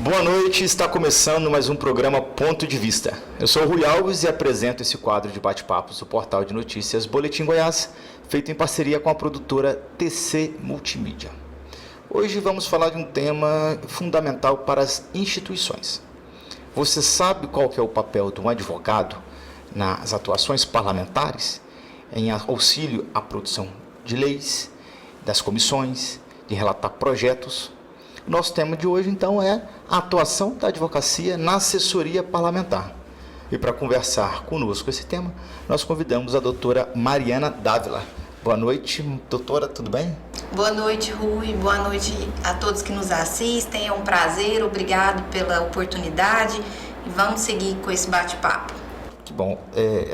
Boa noite, está começando mais um programa Ponto de Vista. Eu sou o Rui Alves e apresento esse quadro de bate-papos do portal de notícias Boletim Goiás, feito em parceria com a produtora TC Multimídia. Hoje vamos falar de um tema fundamental para as instituições. Você sabe qual que é o papel de um advogado nas atuações parlamentares, em auxílio à produção de leis, das comissões, de relatar projetos? Nosso tema de hoje, então, é a atuação da advocacia na assessoria parlamentar. E para conversar conosco esse tema, nós convidamos a doutora Mariana Dávila. Boa noite, doutora, tudo bem? Boa noite, Rui. Boa noite a todos que nos assistem. É um prazer, obrigado pela oportunidade e vamos seguir com esse bate-papo. Que bom.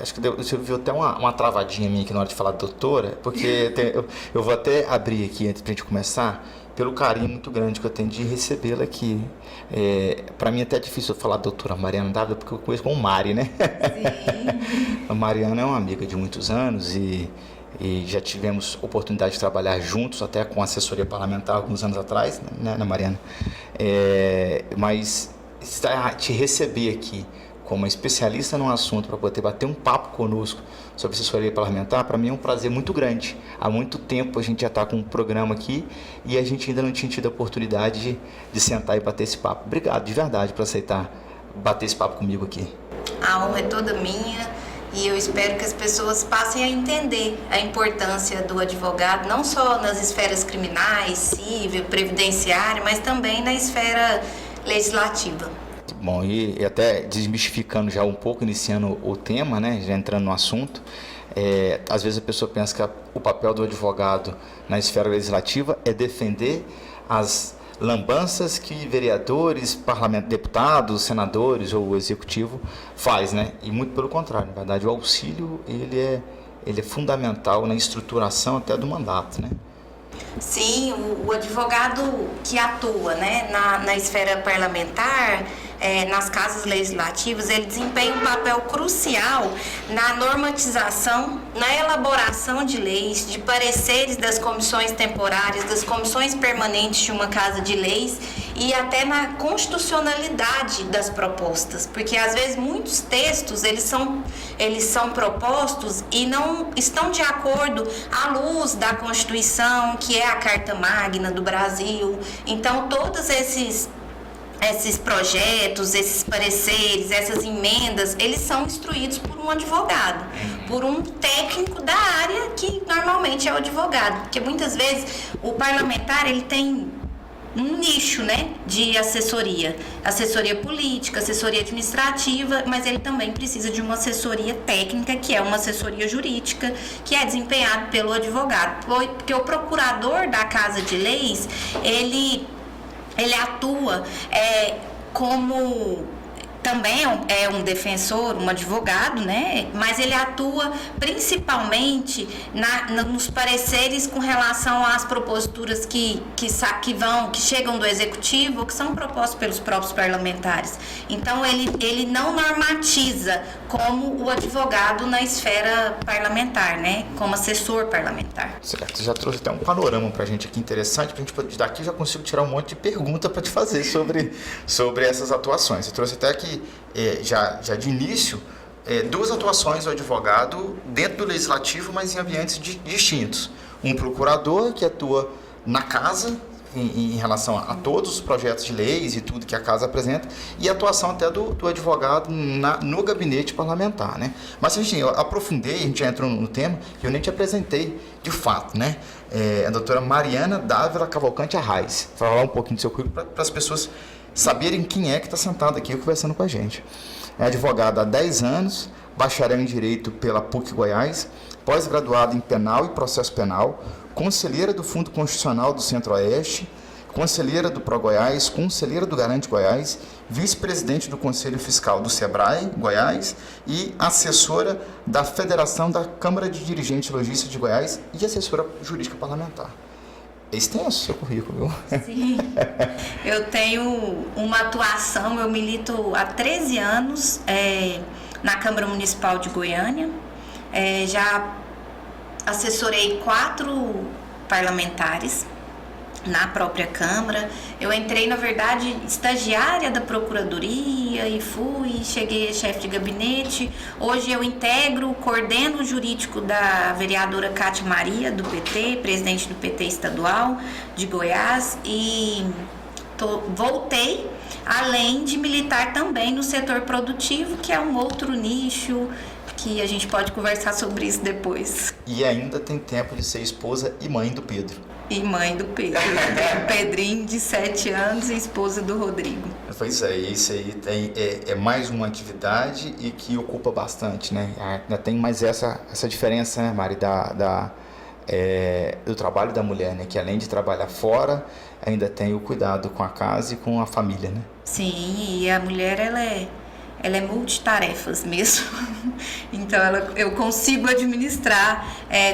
Acho que você viu até uma travadinha minha aqui na hora de falar doutora, porque eu vou até abrir aqui antes para a gente começar, pelo carinho muito grande que eu tenho de recebê-la aqui. Para mim é até difícil falar doutora Mariana Dávila, porque eu conheço como Mari, né? Sim. A Mariana é uma amiga de muitos anos e já tivemos oportunidade de trabalhar juntos, até com assessoria parlamentar alguns anos atrás, né, Mariana? Mas te receber aqui como especialista no assunto para poder bater um papo conosco sobre assessoria parlamentar, para mim é um prazer muito grande. Há muito tempo a gente já está com um programa aqui e a gente ainda não tinha tido a oportunidade de sentar e bater esse papo. Obrigado de verdade por aceitar bater esse papo comigo aqui. A honra é toda minha e eu espero que as pessoas passem a entender a importância do advogado, não só nas esferas criminais, civil, previdenciária, mas também na esfera legislativa. Bom, e até desmistificando já um pouco, iniciando o tema, né, já entrando no assunto, às vezes a pessoa pensa que o papel do advogado na esfera legislativa é defender as lambanças que vereadores, deputados, senadores ou o executivo faz, né? E muito pelo contrário, na verdade o auxílio ele é fundamental na estruturação até do mandato, né? Sim, o advogado que atua, né, na esfera parlamentar, nas casas legislativas, ele desempenha um papel crucial na normatização, na elaboração de leis, de pareceres das comissões temporárias, das comissões permanentes de uma casa de leis e até na constitucionalidade das propostas, porque às vezes muitos textos eles são propostos e não estão de acordo à luz da Constituição, que é a Carta Magna do Brasil. Então todos esses projetos, esses pareceres, essas emendas, eles são instruídos por um advogado, por um técnico da área que normalmente é o advogado, porque muitas vezes o parlamentar ele tem um nicho, né, de assessoria política, assessoria administrativa, mas ele também precisa de uma assessoria técnica, que é uma assessoria jurídica, que é desempenhada pelo advogado, porque o procurador da Casa de Leis, ele atua como também é um defensor, um advogado, né? Mas ele atua principalmente nos pareceres com relação às proposituras que chegam do executivo, que são propostas pelos próprios parlamentares. Então ele não normatiza como o advogado na esfera parlamentar, né? Como assessor parlamentar. Certo, você já trouxe até um panorama pra gente aqui interessante, pra gente daqui já consigo tirar um monte de pergunta para te fazer sobre essas atuações. Você trouxe até que já de início, duas atuações do advogado dentro do legislativo, mas em ambientes distintos. Um procurador que atua na casa em relação a todos os projetos de leis e tudo que a casa apresenta, e a atuação até do advogado no gabinete parlamentar, né? Mas assim, eu aprofundei, a gente já entrou no tema, e eu nem te apresentei de fato, né? A doutora Mariana Dávila Cavalcante Arraes. Vou falar um pouquinho do seu currículo para as pessoas saberem quem é que está sentado aqui conversando com a gente. É advogada há 10 anos, bacharel em Direito pela PUC Goiás, pós-graduada em Penal e Processo Penal, conselheira do Fundo Constitucional do Centro-Oeste, conselheira do ProGoiás, conselheira do Garante Goiás, vice-presidente do Conselho Fiscal do SEBRAE Goiás e assessora da Federação da Câmara de Dirigentes Logísticos de Goiás e assessora jurídica parlamentar. É extenso o seu currículo, viu? Sim, eu tenho uma atuação, eu milito há 13 anos na Câmara Municipal de Goiânia, já assessorei 4 parlamentares, na própria Câmara. Eu entrei, na verdade, estagiária da Procuradoria e cheguei a chefe de gabinete. Hoje eu coordeno o jurídico da vereadora Cátia Maria, do PT, presidente do PT estadual de Goiás, e voltei, além de militar também no setor produtivo, que é um outro nicho que a gente pode conversar sobre isso depois. E ainda tem tempo de ser esposa e mãe do Pedro. E mãe do Pedro. Pedrinho, de 7 anos, e esposa do Rodrigo. Pois é, isso aí é mais uma atividade e que ocupa bastante, né? Ainda tem mais essa diferença, né, Mari, do trabalho da mulher, né? Que além de trabalhar fora, ainda tem o cuidado com a casa e com a família, né? Sim, e a mulher, ela é multitarefas mesmo. Então, eu consigo administrar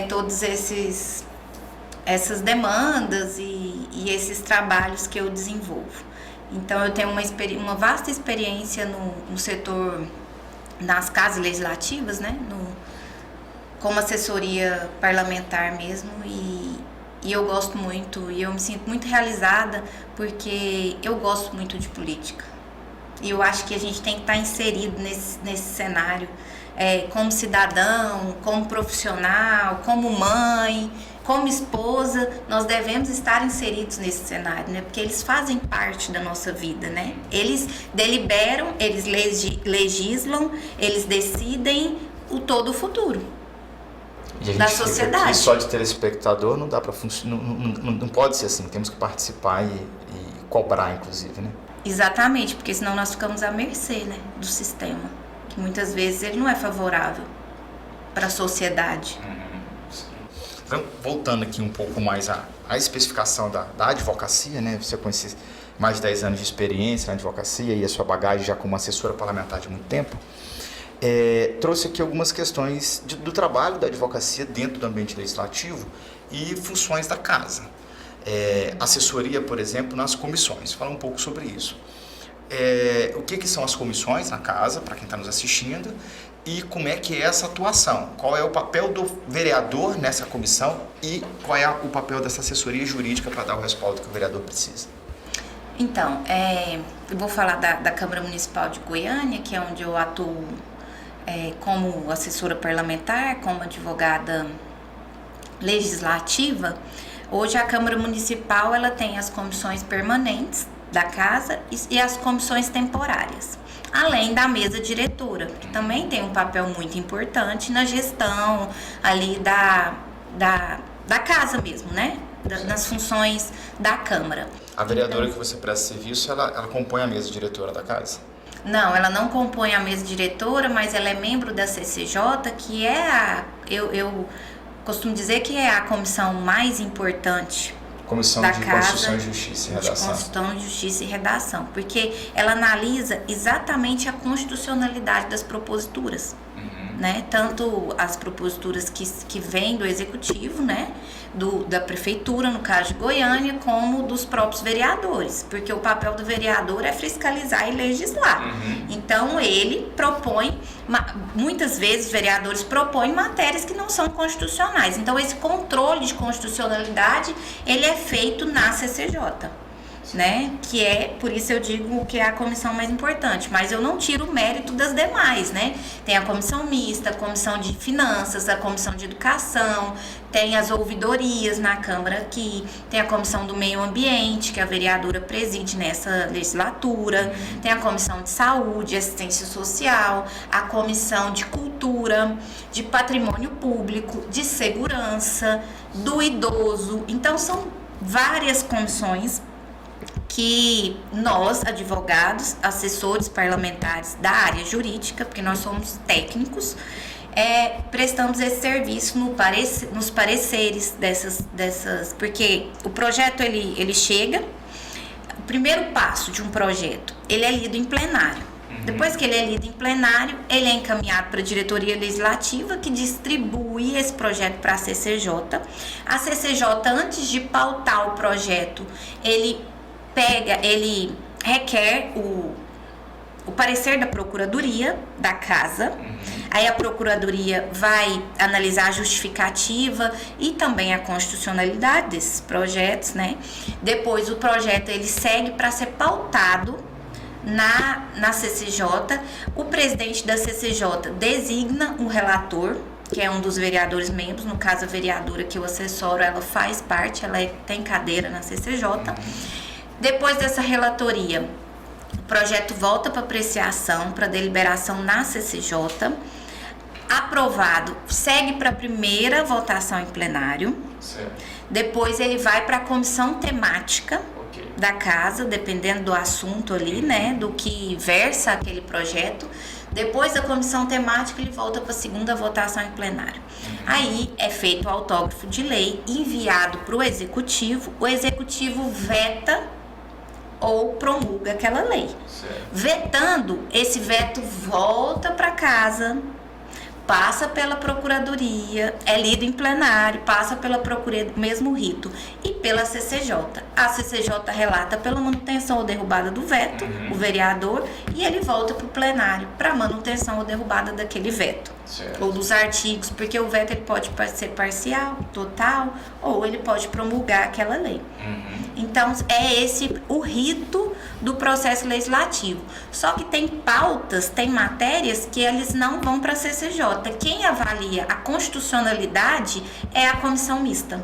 todos essas demandas e esses trabalhos que eu desenvolvo. Então, eu tenho uma vasta experiência no setor, nas casas legislativas, né? Como assessoria parlamentar mesmo, e eu gosto muito, e eu me sinto muito realizada, porque eu gosto muito de política. E eu acho que a gente tem que estar inserido nesse cenário, como cidadão, como profissional, como mãe, como esposa. Nós devemos estar inseridos nesse cenário, né? Porque eles fazem parte da nossa vida, né? Eles deliberam, eles legislam, eles decidem todo o futuro da sociedade. Aqui só de telespectador não dá para funcionar, não pode ser assim. Temos que participar e cobrar, inclusive, né? Exatamente, porque senão nós ficamos à mercê, né, do sistema, que muitas vezes ele não é favorável para a sociedade. Então, voltando aqui um pouco mais à especificação da advocacia, né? Você conhece mais de 10 anos de experiência na advocacia e a sua bagagem já como assessora parlamentar de muito tempo. Trouxe aqui algumas questões do trabalho da advocacia dentro do ambiente legislativo e funções da casa. Assessoria, por exemplo, nas comissões. Fala um pouco sobre isso. O que são as comissões na casa, para quem está nos assistindo, e como é que é essa atuação? Qual é o papel do vereador nessa comissão e qual é o papel dessa assessoria jurídica para dar o respaldo que o vereador precisa? Então, eu vou falar da Câmara Municipal de Goiânia, que é onde eu atuo como assessora parlamentar, como advogada legislativa. Hoje a Câmara Municipal ela tem as comissões permanentes da casa e as comissões temporárias, além da mesa diretora, que também tem um papel muito importante na gestão ali da casa mesmo, né? Nas funções da Câmara. A vereadora que você presta serviço, ela compõe a mesa diretora da casa? Não, ela não compõe a mesa diretora, mas ela é membro da CCJ, que é eu costumo dizer que é a comissão mais importante Comissão da de casa, Constituição, Justiça e Redação. De Constituição, Justiça e Redação, porque ela analisa exatamente a constitucionalidade das proposituras, né? Tanto as proposituras que vêm do Executivo, né? Da Prefeitura, no caso de Goiânia, como dos próprios vereadores, porque o papel do vereador é fiscalizar e legislar. Então, ele propõe, muitas vezes, vereadores propõem matérias que não são constitucionais. Então, esse controle de constitucionalidade, ele é feito na CCJ. Né? Que por isso eu digo que é a comissão mais importante, mas eu não tiro o mérito das demais, né? Tem a comissão mista, a comissão de finanças, a comissão de educação, tem as ouvidorias na Câmara aqui, tem a comissão do meio ambiente, que a vereadora preside nessa legislatura, tem a comissão de saúde, assistência social, a comissão de cultura, de patrimônio público, de segurança, do idoso. Então são várias comissões que nós, advogados, assessores parlamentares da área jurídica, porque nós somos técnicos, prestamos esse serviço nos pareceres dessas, porque o projeto ele chega, o primeiro passo de um projeto, ele é lido em plenário. Depois que ele é lido em plenário, ele é encaminhado para a diretoria legislativa, que distribui esse projeto para a CCJ. A CCJ, antes de pautar o projeto, ele requer o parecer da Procuradoria da Casa. Aí a Procuradoria vai analisar a justificativa e também a constitucionalidade desses projetos, né? Depois o projeto ele segue para ser pautado na CCJ. O presidente da CCJ designa um relator, que é um dos vereadores membros. No caso, a vereadora que eu assessoro, ela faz parte, tem cadeira na CCJ. Depois dessa relatoria, o projeto volta para apreciação, para deliberação na CCJ. Aprovado, segue para a primeira votação em plenário. Certo. Depois ele vai para a comissão temática da casa, dependendo do assunto ali, né, do que versa aquele projeto. Depois da comissão temática, ele volta para a segunda votação em plenário. Aí é feito o autógrafo de lei, enviado para o executivo veta ou promulga aquela lei. Certo. Vetando, esse veto volta para casa, passa pela Procuradoria, é lido em plenário, passa pela Procuradoria, mesmo rito, e pela CCJ. A CCJ relata pela manutenção ou derrubada do veto, o vereador, e ele volta para o plenário para manutenção ou derrubada daquele veto. Certo. Ou dos artigos, porque o veto ele pode ser parcial, total, ou ele pode promulgar aquela lei. Então, é esse o rito do processo legislativo. Só que tem pautas, tem matérias que eles não vão para a CCJ. Quem avalia a constitucionalidade é a comissão mista.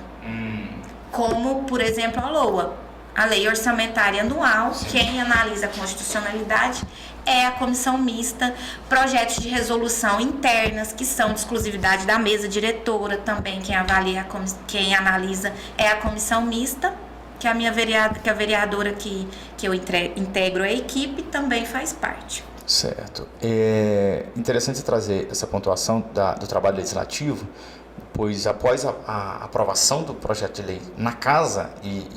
Como, por exemplo, a LOA, a Lei Orçamentária Anual. Sim. Quem analisa a constitucionalidade é a comissão mista. Projetos de resolução internas, que são de exclusividade da mesa diretora, também quem avalia, quem analisa é a comissão mista, que a minha vereadora que eu integro a equipe também faz parte. Certo. É interessante trazer essa pontuação do trabalho legislativo, pois após a aprovação do projeto de lei na casa e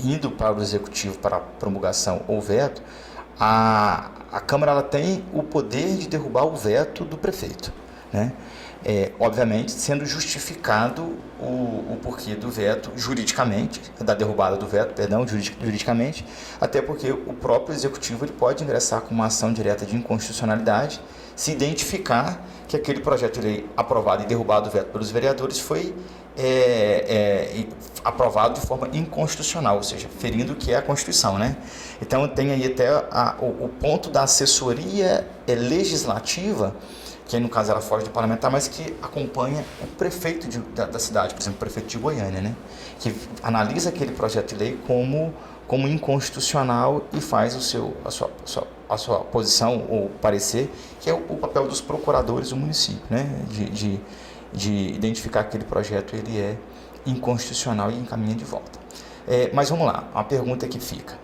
indo para o executivo para promulgação ou veto, a Câmara ela tem o poder de derrubar o veto do prefeito, né? Obviamente sendo justificado o porquê do veto juridicamente, da derrubada do veto, perdão, juridicamente, até porque o próprio executivo ele pode ingressar com uma ação direta de inconstitucionalidade se identificar que aquele projeto de lei aprovado e derrubado o veto pelos vereadores foi aprovado de forma inconstitucional, ou seja, ferindo o que é a Constituição, né? Então tem aí até o ponto da assessoria legislativa, que no caso ela foge do parlamentar, mas que acompanha o prefeito da cidade, por exemplo, o prefeito de Goiânia, né? Que analisa aquele projeto de lei como inconstitucional e faz a sua posição ou parecer, que é o papel dos procuradores do município, né? De identificar que aquele projeto ele é inconstitucional e encaminha de volta. Mas vamos lá, uma pergunta que fica.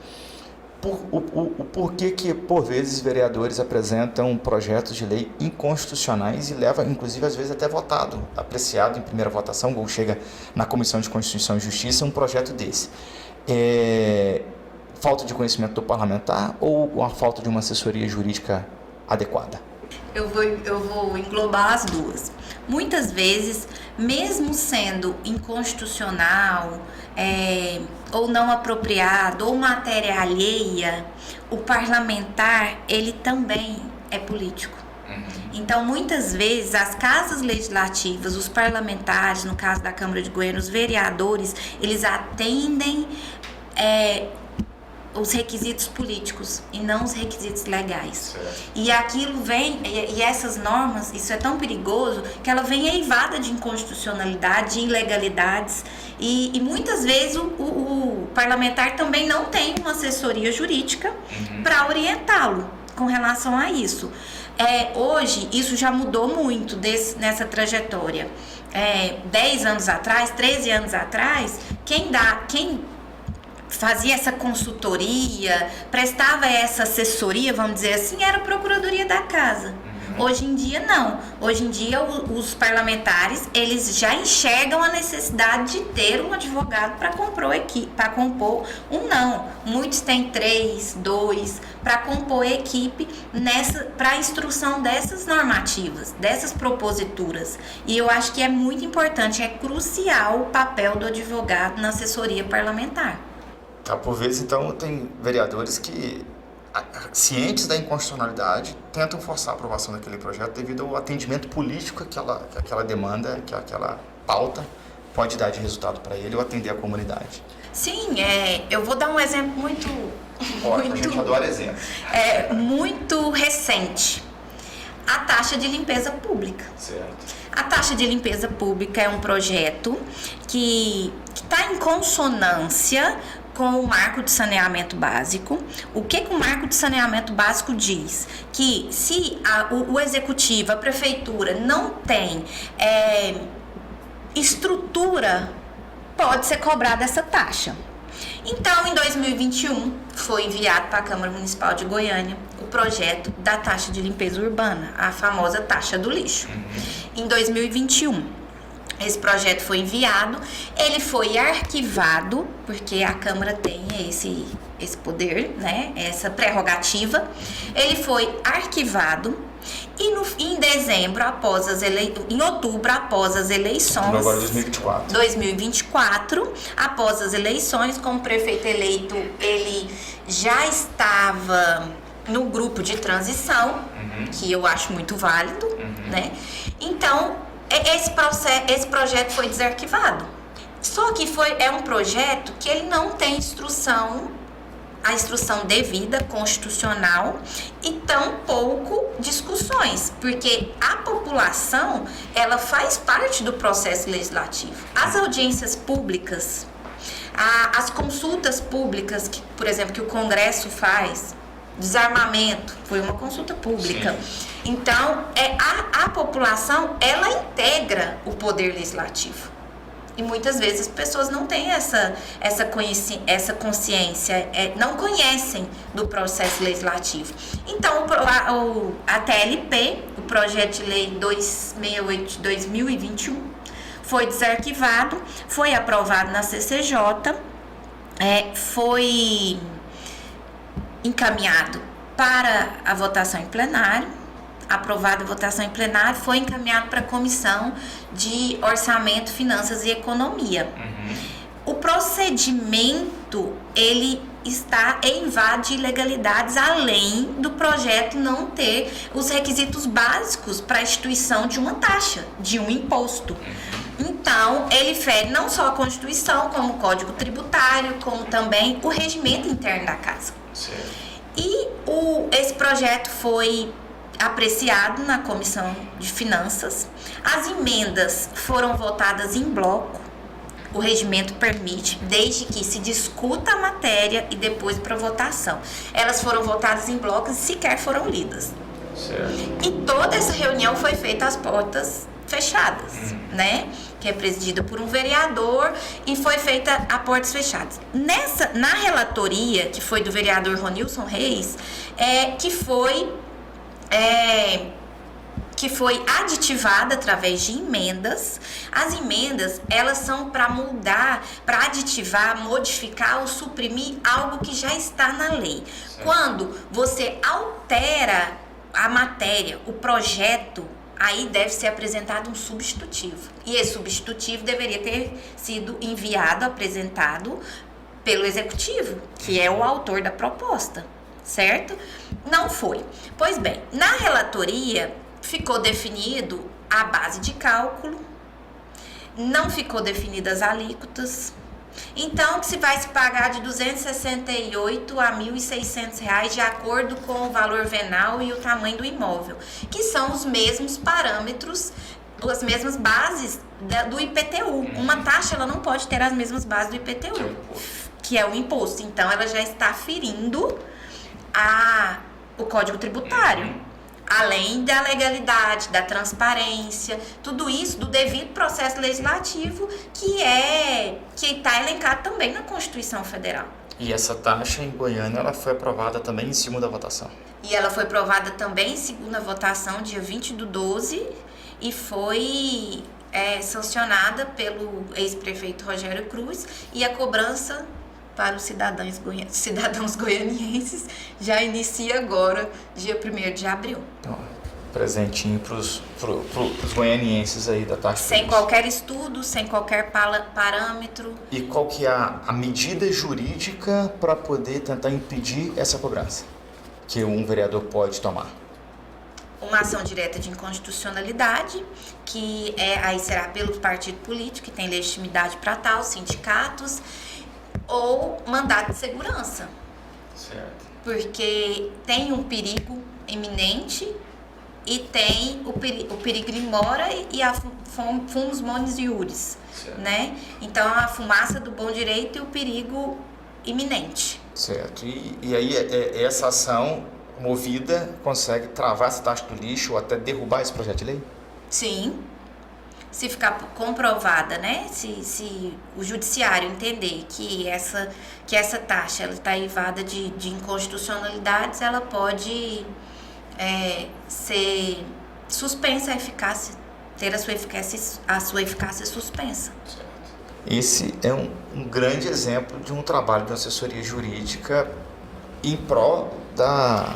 Por que por vezes vereadores apresentam projetos de lei inconstitucionais e leva, inclusive, às vezes até votado, apreciado em primeira votação, ou chega na Comissão de Constituição e Justiça um projeto desse? Falta de conhecimento do parlamentar ou a falta de uma assessoria jurídica adequada? Eu vou englobar as duas. Muitas vezes, mesmo sendo inconstitucional, ou não apropriado, ou matéria alheia, o parlamentar, ele também é político. Então, muitas vezes, as casas legislativas, os parlamentares, no caso da Câmara de Goiânia, os vereadores, eles atendem os requisitos políticos e não os requisitos legais. Certo. E aquilo vem, e essas normas, isso é tão perigoso, que ela vem eivada de inconstitucionalidade, de ilegalidades, e muitas vezes o parlamentar também não tem uma assessoria jurídica para orientá-lo com relação a isso. Hoje, isso já mudou muito nessa trajetória. 10 anos atrás, 13 anos atrás, quem fazia essa consultoria, prestava essa assessoria, vamos dizer assim, era a Procuradoria da Casa. Hoje em dia, não. Hoje em dia, os parlamentares, eles já enxergam a necessidade de ter um advogado para compor não. Muitos têm 3, 2, para compor equipe para a instrução dessas normativas, dessas proposituras. E eu acho que é muito importante, é crucial o papel do advogado na assessoria parlamentar. Por vezes, então, tem vereadores que cientes da inconstitucionalidade, tentam forçar a aprovação daquele projeto devido ao atendimento político que aquela demanda, que aquela pauta pode dar de resultado para ele ou atender a comunidade. Sim, eu vou dar um exemplo muito... A gente adora exemplos. Muito recente. A taxa de limpeza pública. Certo. A taxa de limpeza pública é um projeto que está em consonância com o marco de saneamento básico. O que o marco de saneamento básico diz? Que se o executivo, a prefeitura, não tem estrutura, pode ser cobrada essa taxa. Então, em 2021, foi enviado para a Câmara Municipal de Goiânia o projeto da taxa de limpeza urbana, a famosa taxa do lixo. Em 2021, esse projeto foi enviado, ele foi arquivado, porque a Câmara tem esse poder, né, essa prerrogativa. Ele foi arquivado e em dezembro, em outubro, após as eleições... Agora 2024. 2024, após as eleições, como prefeito eleito, ele já estava no grupo de transição, que eu acho muito válido, né? Então, esse projeto foi desarquivado. Só que é um projeto que ele não tem a instrução devida, constitucional, e tampouco discussões, porque a população, ela faz parte do processo legislativo. As audiências públicas, as consultas públicas, por exemplo, que o Congresso faz, desarmamento, foi uma consulta pública. Sim. Então, a população, ela integra o poder legislativo. E muitas vezes as pessoas não têm essa consciência, não conhecem do processo legislativo. Então, a TLP, o Projeto de Lei 268 de 2021, foi desarquivado, foi aprovado na CCJ, foi encaminhado para a votação em plenário, aprovado a votação em plenário, foi encaminhado para a Comissão de Orçamento, Finanças e Economia. O procedimento, ele está em invade ilegalidades, além do projeto não ter os requisitos básicos para a instituição de uma taxa, de um imposto. Então, ele fere não só a Constituição, como o Código Tributário, como também o regimento interno da Casa. Certo. E esse projeto foi apreciado na Comissão de Finanças. As emendas foram votadas em bloco. O regimento permite, desde que se discuta a matéria e depois para votação. Elas foram votadas em blocos e sequer foram lidas. Certo. E toda essa reunião foi feita às portas fechadas, né? Que é presidida por um vereador e foi feita a portas fechadas. Na relatoria, que foi do vereador Ronilson Reis, que foi aditivada através de emendas. As emendas, elas são para mudar, para aditivar, modificar ou suprimir algo que já está na lei. Certo. Quando você altera a matéria, o projeto, aí deve ser apresentado um substitutivo. E esse substitutivo deveria ter sido apresentado pelo executivo, que é o autor da proposta, certo? Não foi. Pois bem, na relatoria ficou definido a base de cálculo, não ficou definidas as alíquotas. Então, que se vai se pagar de R$ 268 a R$ 1.600 de acordo com o valor venal e o tamanho do imóvel, que são os mesmos parâmetros, as mesmas bases do IPTU. Uma taxa, ela não pode ter as mesmas bases do IPTU, que é o imposto. Então, ela já está ferindo o Código Tributário. Além da legalidade, da transparência, tudo isso do devido processo legislativo que está elencado também na Constituição Federal. E essa taxa em Goiânia, ela foi aprovada também em segunda votação? E ela foi aprovada também em segunda votação, dia 20/12, e foi sancionada pelo ex-prefeito Rogério Cruz, e a cobrança para os cidadãos goianienses já inicia agora, dia 1º de abril. Presentinho para os goianienses aí da taxa. Sem qualquer estudo, sem qualquer parâmetro. E qual que é a medida jurídica para poder tentar impedir essa cobrança? que um vereador pode tomar? Uma ação direta de inconstitucionalidade, que aí será pelo partido político, que tem legitimidade para tal, sindicatos, ou mandato de segurança. Certo. Porque tem um perigo iminente e tem o perigo in mora e a fumus bonis iuris, né? Então, a fumaça do bom direito e o perigo iminente. Certo. E aí, essa ação movida consegue travar essa taxa do lixo ou até derrubar esse projeto de lei? Sim. Se ficar comprovada, né? Se o judiciário entender que essa taxa está evada de inconstitucionalidades, ela pode ser suspensa a eficácia, ter a sua eficácia suspensa. Certo. Esse é um grande exemplo de um trabalho de uma assessoria jurídica em prol da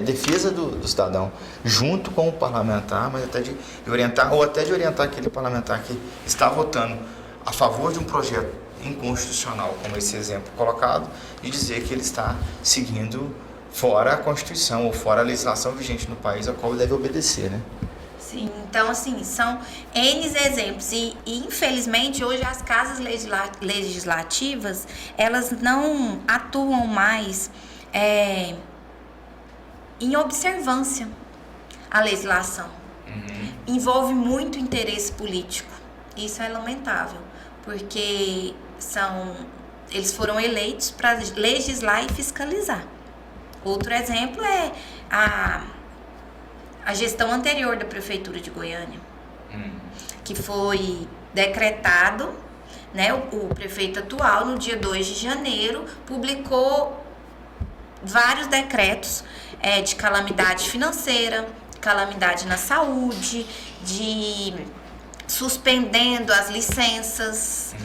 defesa do cidadão, junto com o parlamentar, mas até de orientar, ou até de orientar aquele parlamentar que está votando a favor de um projeto inconstitucional, como esse exemplo colocado, e dizer que ele está seguindo fora a Constituição ou fora a legislação vigente no país a qual ele deve obedecer, né? Sim, então assim, são N exemplos e infelizmente hoje as casas legislativas, elas não atuam mais em observância à legislação. Uhum. Envolve muito interesse político. Isso é lamentável, porque eles foram eleitos para legislar e fiscalizar. Outro exemplo é a gestão anterior da Prefeitura de Goiânia, que foi decretado, né, o prefeito atual, no dia 2 de janeiro, publicou vários decretos de calamidade financeira, calamidade na saúde, de suspendendo as licenças,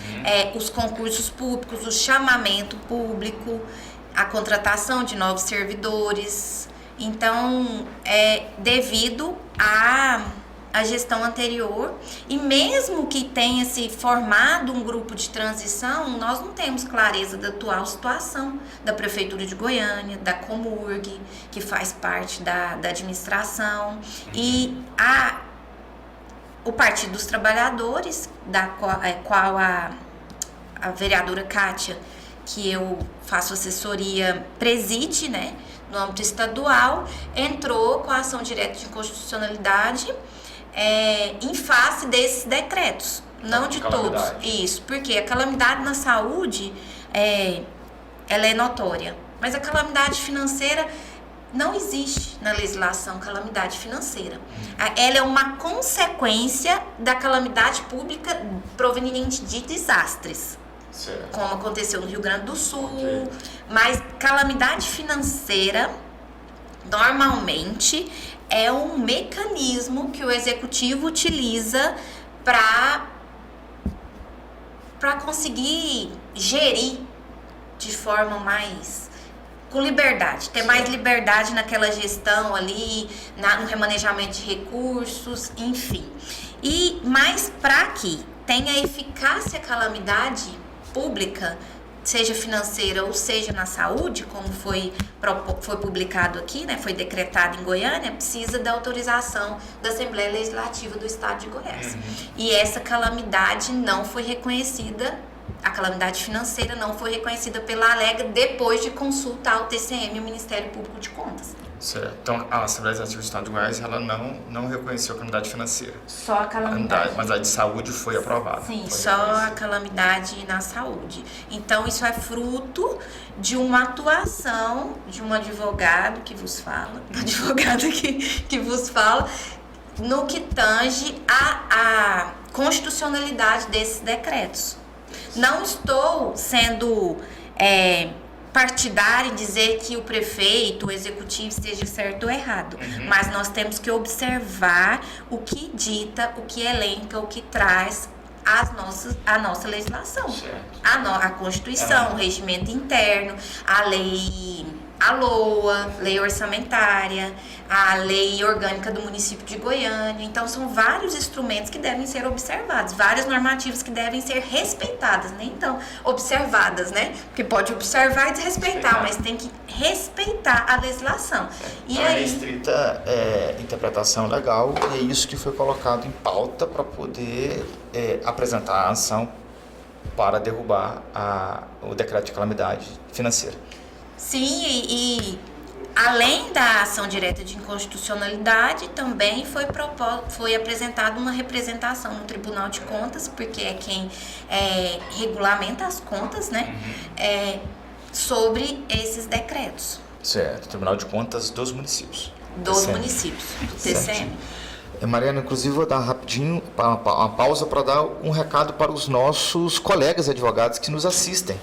os concursos públicos, o chamamento público, a contratação de novos servidores. Então, devido à gestão anterior, e mesmo que tenha se formado um grupo de transição, nós não temos clareza da atual situação da Prefeitura de Goiânia, da Comurg, que faz parte da administração, e o Partido dos Trabalhadores, da qual a vereadora Kátia, que eu faço assessoria, preside, né, no âmbito estadual, entrou com a ação direta de inconstitucionalidade em face desses decretos, não de todos. Isso, porque a calamidade na saúde, ela é notória, mas a calamidade financeira não existe na legislação, calamidade financeira. Ela é uma consequência da calamidade pública proveniente de desastres. Certo. Como aconteceu no Rio Grande do Sul, okay. Mas calamidade financeira, normalmente, é um mecanismo que o executivo utiliza para conseguir gerir de forma com liberdade, ter mais liberdade naquela gestão ali, no remanejamento de recursos, enfim. Mas para que tenha eficácia a calamidade pública, seja financeira ou seja na saúde, como foi publicado aqui, né, foi decretado em Goiânia, precisa da autorização da Assembleia Legislativa do Estado de Goiás. E essa calamidade não foi reconhecida, a calamidade financeira não foi reconhecida pela Alega depois de consultar o TCM e o Ministério Público de Contas. Certo. Então, a Assembleia Legislativa do Estado de Goiás, ela não reconheceu a calamidade financeira. Só a calamidade. Mas a de saúde foi aprovada. Sim, só a calamidade na saúde. Então, isso é fruto de uma atuação de um advogado que vos fala, no que tange a constitucionalidade desses decretos. Não estou sendo partidário em dizer que o prefeito, o executivo esteja certo ou errado, mas nós temos que observar o que dita, o que elenca, o que traz a nossa legislação, a Constituição, o regimento interno, a lei a LOA, lei orçamentária, a lei orgânica do município de Goiânia. Então, são vários instrumentos que devem ser observados, várias normativas que devem ser respeitadas, nem então observadas, né? Porque pode observar e desrespeitar, mas tem que respeitar a legislação. E aí, estrita interpretação legal, e é isso que foi colocado em pauta para poder apresentar a ação para derrubar o decreto de calamidade financeira. Sim, e além da ação direta de inconstitucionalidade, também foi apresentada uma representação no Tribunal de Contas, porque é quem regulamenta as contas, né? Sobre esses decretos. Certo, Tribunal de Contas dos municípios. Dos municípios, do TCM. Mariana, inclusive vou dar rapidinho uma pausa para dar um recado para os nossos colegas advogados que nos assistem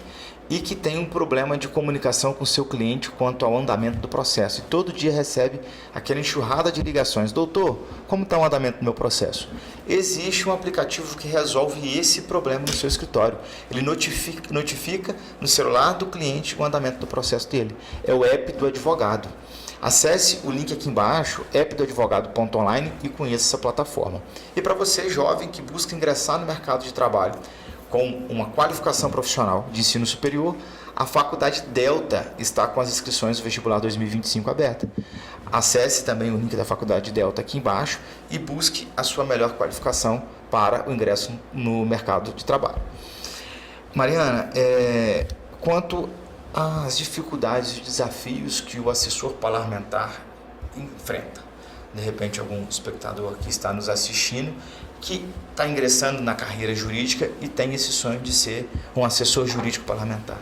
e que tem um problema de comunicação com o seu cliente quanto ao andamento do processo. E todo dia recebe aquela enxurrada de ligações. Doutor, como está o andamento do meu processo? Existe um aplicativo que resolve esse problema no seu escritório. Ele notifica no celular do cliente o andamento do processo dele. É o app do advogado. Acesse o link aqui embaixo, appdoadvogado.online, e conheça essa plataforma. E para você, jovem, que busca ingressar no mercado de trabalho com uma qualificação profissional de ensino superior, a Faculdade Delta está com as inscrições do vestibular 2025 aberta. Acesse também o link da Faculdade Delta aqui embaixo e busque a sua melhor qualificação para o ingresso no mercado de trabalho. Mariana, quanto às dificuldades e desafios que o assessor parlamentar enfrenta, de repente algum espectador que está nos assistindo que está ingressando na carreira jurídica e tem esse sonho de ser um assessor jurídico parlamentar.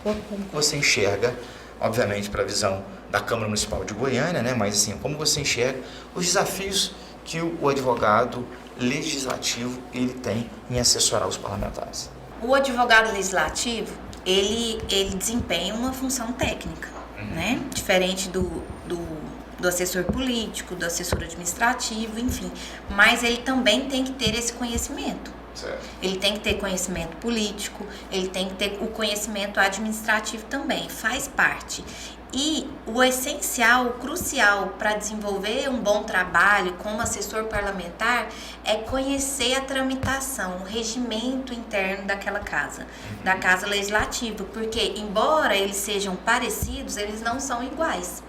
Como você enxerga, obviamente para a visão da Câmara Municipal de Goiânia, né, mas assim, como você enxerga os desafios que o advogado legislativo ele tem em assessorar os parlamentares? O advogado legislativo, ele desempenha uma função técnica, né? Diferente do assessor político, do assessor administrativo, enfim. Mas ele também tem que ter esse conhecimento. Certo. Ele tem que ter conhecimento político, ele tem que ter o conhecimento administrativo também, faz parte. E o essencial, o crucial para desenvolver um bom trabalho como assessor parlamentar é conhecer a tramitação, o regimento interno daquela casa, da casa legislativa, porque embora eles sejam parecidos, eles não são iguais.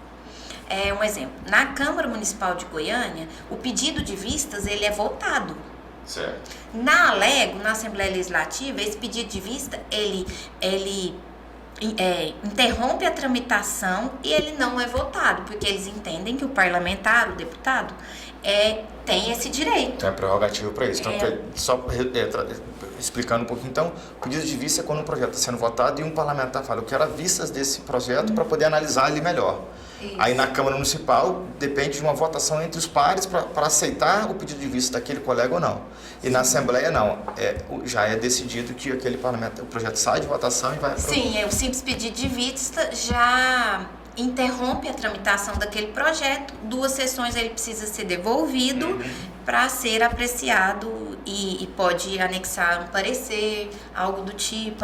Um exemplo, na Câmara Municipal de Goiânia, o pedido de vistas ele é votado. Certo. Na Alego, na Assembleia Legislativa, esse pedido de vista, ele interrompe a tramitação e ele não é votado, porque eles entendem que o parlamentar, o deputado, tem esse direito. Tem a prerrogativa para isso. Então, explicando um pouquinho, então, o pedido de vista é quando um projeto está sendo votado e um parlamentar fala, eu quero vistas desse projeto para poder analisar ele melhor. Isso. Aí na Câmara Municipal depende de uma votação entre os pares para aceitar o pedido de vista daquele colega ou não. E na Assembleia não, já é decidido que aquele parlamento, o projeto sai de votação e vai... Sim, o simples pedido de vista já interrompe a tramitação daquele projeto, 2 sessões ele precisa ser devolvido para ser apreciado e pode anexar um parecer, algo do tipo,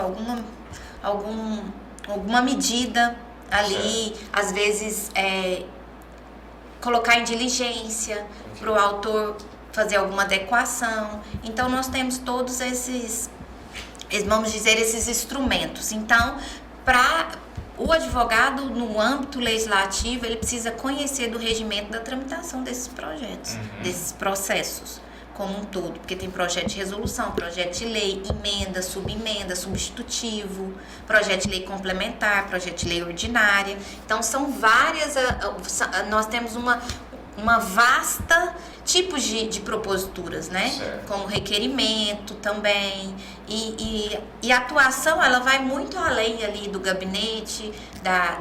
alguma medida ali, às vezes colocar em diligência para o autor fazer alguma adequação. Então nós temos todos esses, vamos dizer, esses instrumentos. Então, para o advogado no âmbito legislativo, ele precisa conhecer do regimento da tramitação desses projetos, desses processos como um todo, porque tem projeto de resolução, projeto de lei, emenda, subemenda, substitutivo, projeto de lei complementar, projeto de lei ordinária. Então, são várias, nós temos uma vasta tipos de proposituras, né? Certo. Como requerimento também. E a atuação, ela vai muito além ali do gabinete,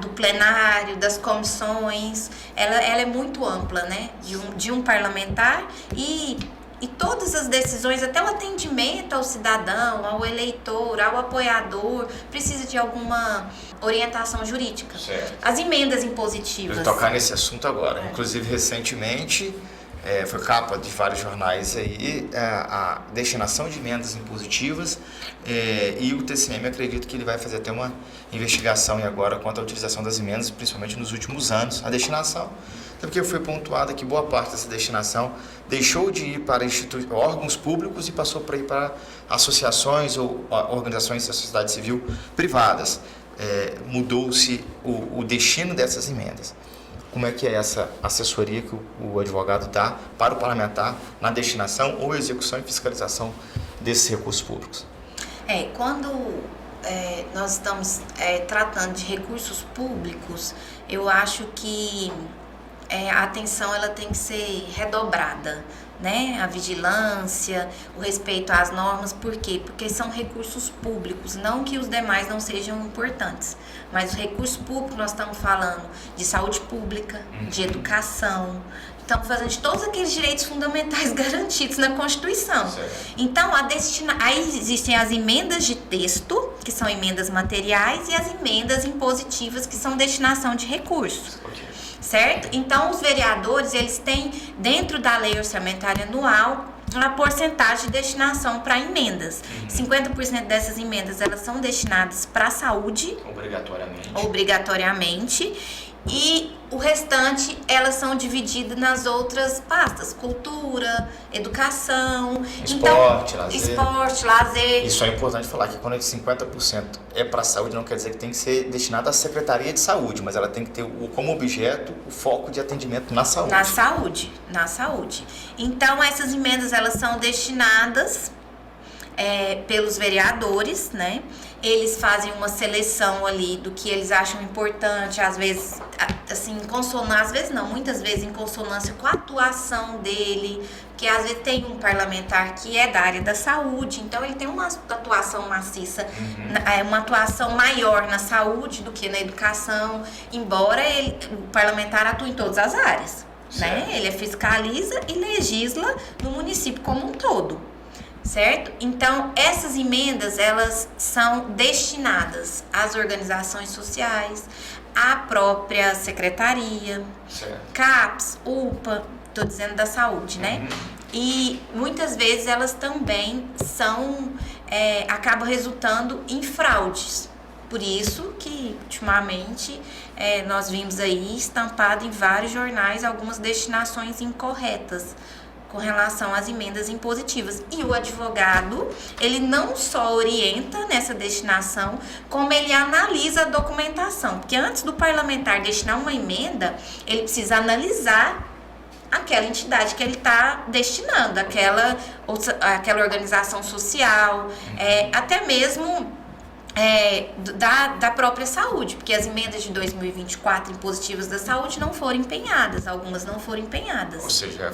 do plenário, das comissões. Ela é muito ampla, né? De um parlamentar e todas as decisões, até o atendimento ao cidadão, ao eleitor, ao apoiador, precisa de alguma orientação jurídica. Certo. As emendas impositivas. Eu vou tocar nesse assunto agora. Inclusive, recentemente, foi capa de vários jornais aí, a destinação de emendas impositivas, e o TCM acredita que ele vai fazer até uma investigação agora quanto à utilização das emendas, principalmente nos últimos anos, a destinação. Até porque foi pontuado que boa parte dessa destinação deixou de ir para órgãos públicos e passou para ir para associações ou organizações da sociedade civil privadas. Mudou-se o destino dessas emendas. Como é que é essa assessoria que o advogado dá para o parlamentar na destinação ou execução e fiscalização desses recursos públicos? Quando nós estamos tratando de recursos públicos, eu acho que a atenção ela tem que ser redobrada, né? A vigilância, o respeito às normas. Por quê? Porque são recursos públicos, não que os demais não sejam importantes, mas os recursos públicos nós estamos falando de saúde pública, de educação, estamos falando de todos aqueles direitos fundamentais garantidos na Constituição. Certo. Então, aí existem as emendas de texto, que são emendas materiais, e as emendas impositivas, que são destinação de recursos. Okay. Certo? Então, os vereadores, eles têm, dentro da lei orçamentária anual, uma porcentagem de destinação para emendas. 50% dessas emendas, elas são destinadas para a saúde. Obrigatoriamente. E o restante, elas são divididas nas outras pastas. Cultura, educação, esporte, lazer. Isso é importante falar, que quando é de 50% é para a saúde, não quer dizer que tem que ser destinado à Secretaria de Saúde, mas ela tem que ter como objeto o foco de atendimento na saúde. Na saúde. Então, essas emendas, elas são destinadas pelos vereadores, né? Eles fazem uma seleção ali do que eles acham importante, às vezes, assim, em consonância, às vezes não, muitas vezes em consonância com a atuação dele, porque às vezes tem um parlamentar que é da área da saúde, então ele tem uma atuação maciça, uma atuação maior na saúde do que na educação, embora o parlamentar atue em todas as áreas, né? Ele fiscaliza e legisla no município como um todo. Certo? Então, essas emendas, elas são destinadas às organizações sociais, à própria secretaria, CAPES, UPA, estou dizendo da saúde, né? E muitas vezes elas também acabam resultando em fraudes. Por isso que, ultimamente, nós vimos aí estampado em vários jornais algumas destinações incorretas com relação às emendas impositivas. E o advogado, ele não só orienta nessa destinação, como ele analisa a documentação. Porque antes do parlamentar destinar uma emenda, ele precisa analisar aquela entidade que ele está destinando, aquela organização social, até mesmo da própria saúde, porque as emendas de 2024 impositivas da saúde não foram empenhadas, algumas não foram empenhadas. Ou seja,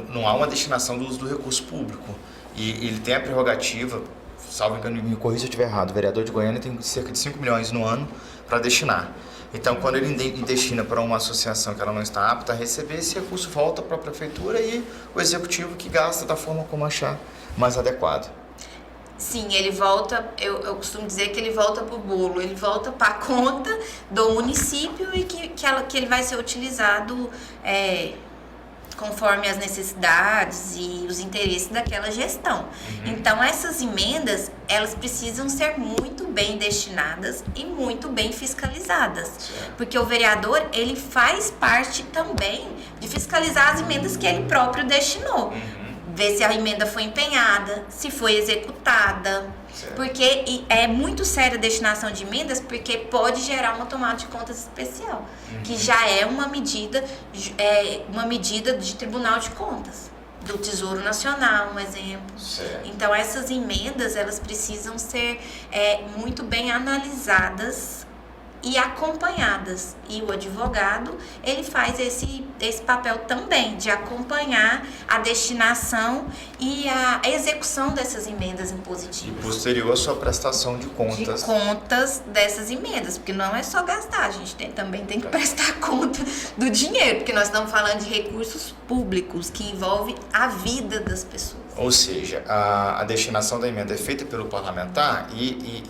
não há uma destinação do uso do recurso público. E ele tem a prerrogativa, salvo engano, me corrija se eu estiver errado, o vereador de Goiânia tem cerca de 5 milhões no ano para destinar. Então, quando ele destina para uma associação que ela não está apta a receber, esse recurso volta para a prefeitura e o executivo que gasta da forma como achar mais adequado. Sim, ele volta, eu costumo dizer que ele volta para o bolo, ele volta para a conta do município e que ele vai ser utilizado conforme as necessidades e os interesses daquela gestão. Então, essas emendas, elas precisam ser muito bem destinadas e muito bem fiscalizadas. Porque o vereador, ele faz parte também de fiscalizar as emendas que ele próprio destinou. Ver se a emenda foi empenhada, se foi executada. Porque é muito séria a destinação de emendas, porque pode gerar uma tomada de contas especial, que já é uma medida de Tribunal de Contas, do Tesouro Nacional, um exemplo. Então, essas emendas, elas precisam ser muito bem analisadas e acompanhadas. E o advogado, ele faz esse papel também, de acompanhar a destinação e a execução dessas emendas impositivas. E posterior a sua prestação de contas. De contas dessas emendas, porque não é só gastar, a gente também tem que prestar conta do dinheiro, porque nós estamos falando de recursos públicos, que envolve a vida das pessoas. Ou seja, a destinação da emenda é feita pelo parlamentar e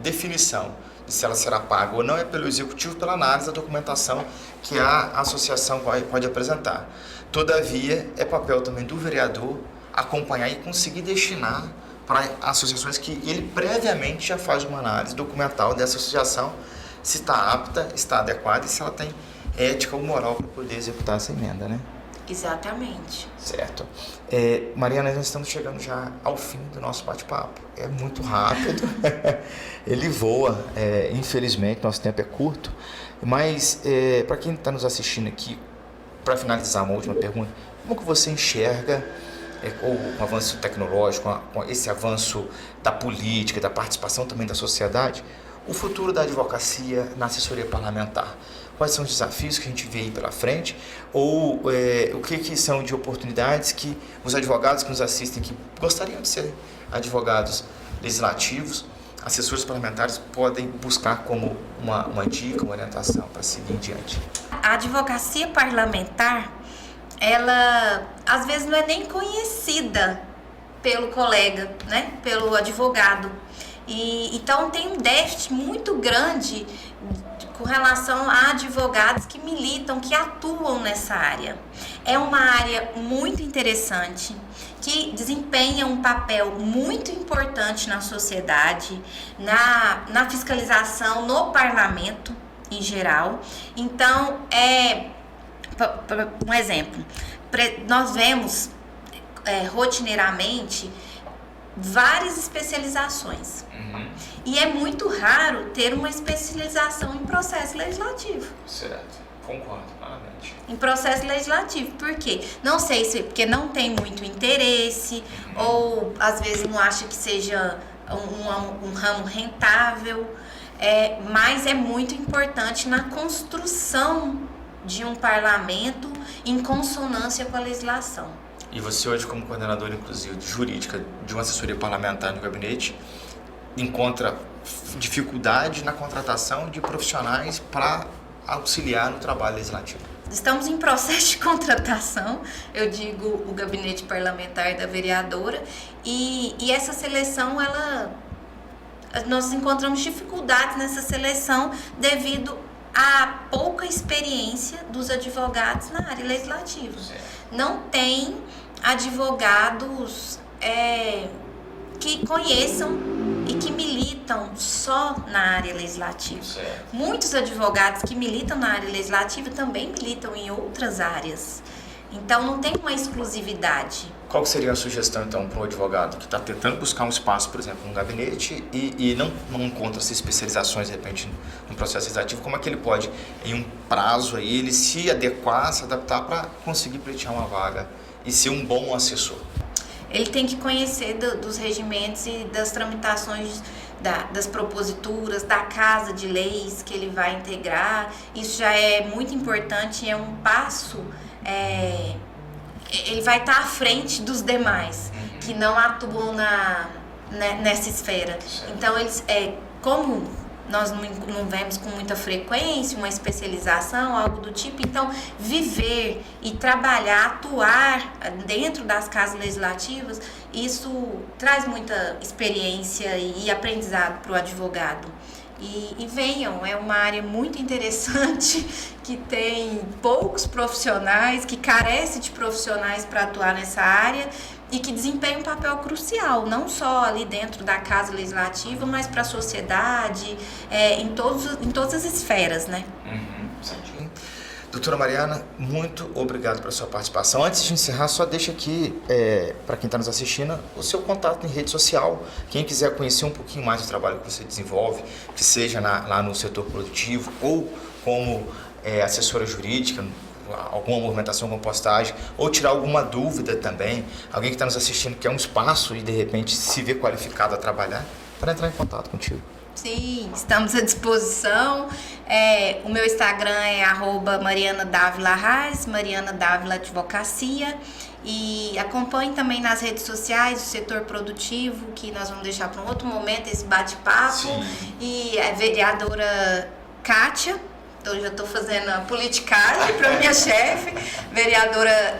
definição de se ela será paga ou não é pelo executivo, pela análise da documentação que a associação pode apresentar. Todavia, é papel também do vereador acompanhar e conseguir destinar para associações que ele previamente já faz uma análise documental dessa associação, se está apta, está adequada e se ela tem ética ou moral para poder executar essa emenda, né? Exatamente. Certo. Mariana, nós estamos chegando já ao fim do nosso bate-papo. É muito rápido, ele voa, infelizmente, nosso tempo é curto, mas para quem está nos assistindo aqui, para finalizar uma última pergunta, como que você enxerga o avanço tecnológico, com esse avanço da política, da participação também da sociedade, o futuro da advocacia na assessoria parlamentar? Quais são os desafios que a gente vê aí pela frente? Ou o que são de oportunidades que os advogados que nos assistem, que gostariam de ser advogados legislativos, assessores parlamentares, podem buscar como uma dica, uma orientação para seguir em diante? A advocacia parlamentar, ela às vezes não é nem conhecida pelo colega, né? Pelo advogado. Então tem um déficit muito grande com relação a advogados que militam, que atuam nessa área. É uma área muito interessante, que desempenha um papel muito importante na sociedade, na fiscalização, no parlamento em geral. Então, um exemplo, nós vemos rotineiramente várias especializações. E é muito raro ter uma especialização em processo legislativo. Certo, concordo plenamente. Em processo legislativo, por quê? Não sei se porque não tem muito interesse, ou às vezes não acha que seja um ramo rentável, mas é muito importante na construção de um parlamento em consonância com a legislação. E você hoje, como coordenadora, inclusive, jurídica de uma assessoria parlamentar no gabinete, encontra dificuldade na contratação de profissionais para auxiliar no trabalho legislativo? Estamos em processo de contratação, eu digo o gabinete parlamentar da vereadora, e essa seleção, nós encontramos dificuldades nessa seleção devido à pouca experiência dos advogados na área legislativa. Não tem advogados que conheçam e que militam só na área legislativa. Certo. Muitos advogados que militam na área legislativa também militam em outras áreas. Então não tem uma exclusividade. Qual que seria a sugestão, então, para o advogado que está tentando buscar um espaço, por exemplo, no gabinete e não encontra essas especializações, de repente, no processo legislativo? Como é que ele pode, em um prazo, aí, ele se adequar, se adaptar para conseguir pleitear uma vaga e ser um bom assessor? Ele tem que conhecer dos regimentos e das tramitações das proposituras, da casa de leis que ele vai integrar. Isso já é muito importante, é um passo, ele vai estar à frente dos demais, que não atuam nessa esfera. Então, como nós não vemos com muita frequência uma especialização, algo do tipo, então viver e trabalhar, atuar dentro das casas legislativas, isso traz muita experiência e aprendizado para o advogado. E venham, é uma área muito interessante, que tem poucos profissionais, que carece de profissionais para atuar nessa área e que desempenha um papel crucial, não só ali dentro da Casa Legislativa, mas para a sociedade, em todas as esferas, né? Certinho. Doutora Mariana, muito obrigado pela sua participação. Antes de encerrar, só deixa aqui, para quem está nos assistindo, o seu contato em rede social. Quem quiser conhecer um pouquinho mais do trabalho que você desenvolve, que seja lá no setor produtivo ou como assessora jurídica, alguma movimentação, alguma postagem, ou tirar alguma dúvida também, alguém que está nos assistindo quer um espaço e de repente se vê qualificado a trabalhar, para entrar em contato contigo. Sim, estamos à disposição. O meu Instagram é @marianadavilaarraes, Mariana Dávila Advocacia. E acompanhe também nas redes sociais o setor produtivo, que nós vamos deixar para um outro momento esse bate-papo. Sim. E a vereadora Kátia, então já estou fazendo a politicagem para minha chefe, vereadora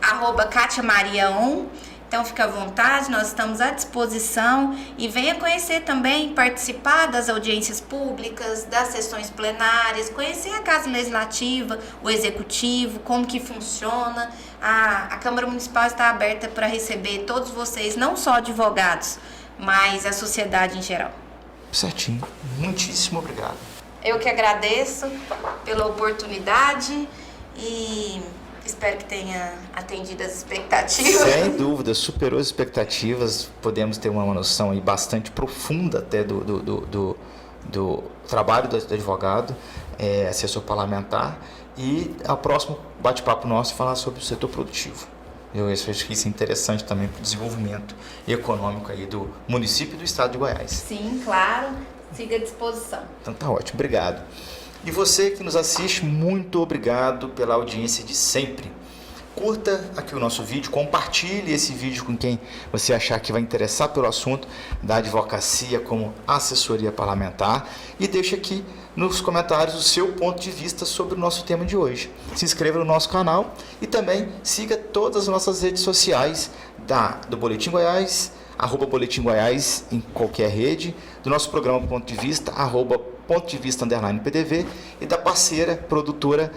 @KátiaMaria1. Então fica à vontade, nós estamos à disposição e venha conhecer também, participar das audiências públicas, das sessões plenárias, conhecer a Casa Legislativa, o Executivo, como que funciona. A Câmara Municipal está aberta para receber todos vocês, não só advogados, mas a sociedade em geral. Certinho. Muitíssimo obrigado. Eu que agradeço pela oportunidade e espero que tenha atendido as expectativas. Sem dúvida, superou as expectativas. Podemos ter uma noção aí bastante profunda até do trabalho do advogado, assessor parlamentar. E ao próximo bate-papo nosso falar sobre o setor produtivo. Eu acho que isso é interessante também para o desenvolvimento econômico aí do município e do estado de Goiás. Sim, claro. Siga à disposição. Então tá ótimo, obrigado. E você que nos assiste, muito obrigado pela audiência de sempre. Curta aqui o nosso vídeo, compartilhe esse vídeo com quem você achar que vai interessar pelo assunto da advocacia como assessoria parlamentar e deixe aqui nos comentários o seu ponto de vista sobre o nosso tema de hoje. Se inscreva no nosso canal e também siga todas as nossas redes sociais do Boletim Goiás, @Boletim Goiás em qualquer rede, do nosso programa Ponto de Vista, @Ponto de Vista _PDV e da parceira produtora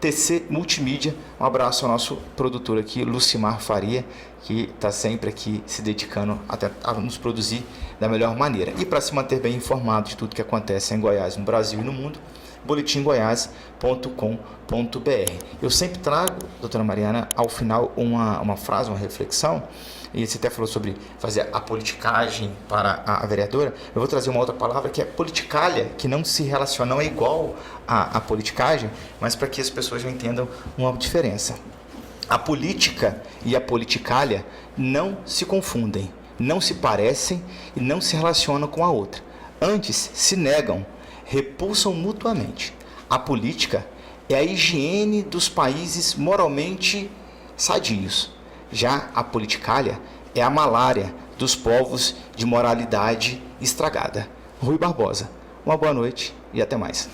@TC Multimídia. Um abraço ao nosso produtor aqui, Lucimar Faria, que está sempre aqui se dedicando a nos produzir da melhor maneira. E para se manter bem informado de tudo que acontece em Goiás, no Brasil e no mundo, boletimgoiás.com.br. Eu sempre trago, doutora Mariana, ao final uma frase, uma reflexão, e você até falou sobre fazer a politicagem para a vereadora. Eu vou trazer uma outra palavra que é politicalha, que não se relaciona, não é igual à politicagem, mas para que as pessoas já entendam uma diferença. A política e a politicalha não se confundem, não se parecem e não se relacionam com a outra. Antes, se negam, repulsam mutuamente. A política é a higiene dos países moralmente sadios. Já a politicalha é a malária dos povos de moralidade estragada. Rui Barbosa, uma boa noite e até mais.